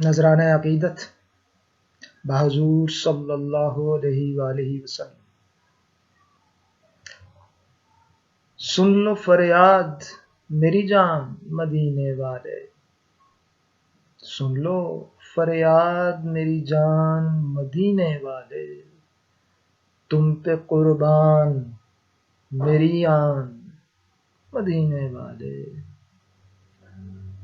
نذرانہ عقیدت بحضور صلی اللہ علیہ وآلہ وسلم۔ سن لو فریاد میری جان مدینے والے، سن لو فریاد میری جان مدینے والے، تم پہ قربان میری آن مدینے والے۔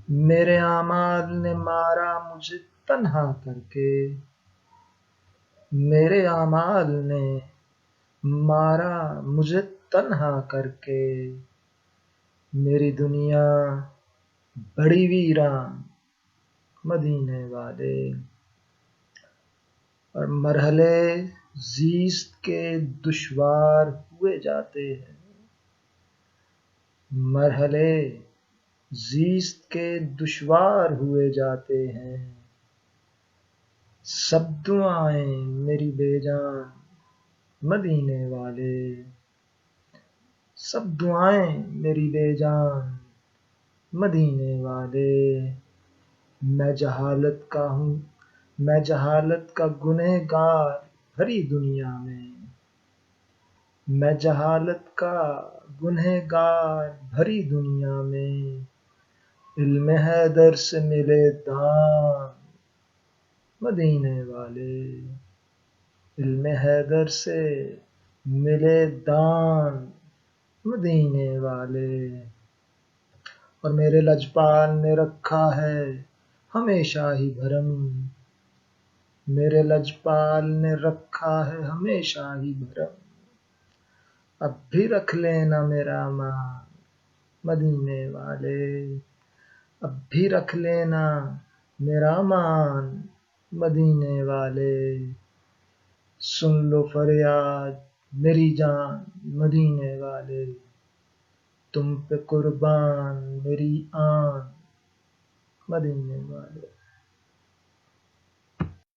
میرے اعمال نے مارا مجھے تنہا کر کے، میرے اعمال نے مارا مجھے تنہا کر کے، میری دنیا بڑی ویران مدینے والے۔ اور مرحلے زیست کے دشوار ہوئے جاتے ہیں، مرحلے زیست کے دشوار ہوئے جاتے ہیں، سب دعائیں میری بے جان مدینے والے، سب دعائیں میری بے جان مدینے والے۔ میں جہالت کا ہوں، میں جہالت کا گنہگار بھری دنیا میں، میں جہالت کا گنہگار بھری دنیا میں، علم حیدر سے ملے دان مدینے والے، علم حیدر سے ملے دان مدینے والے۔ اور میرے لجپال نے رکھا ہے ہمیشہ ہی بھرم، میرے لجپال نے رکھا ہے ہمیشہ ہی بھرم، اب بھی رکھ لینا میرا مان مدینے والے، اب بھی رکھ لینا میرا مان مدینے والے۔ سن لو فریاد میری جان مدینے والے، تم پہ قربان میری آن مدینے والے۔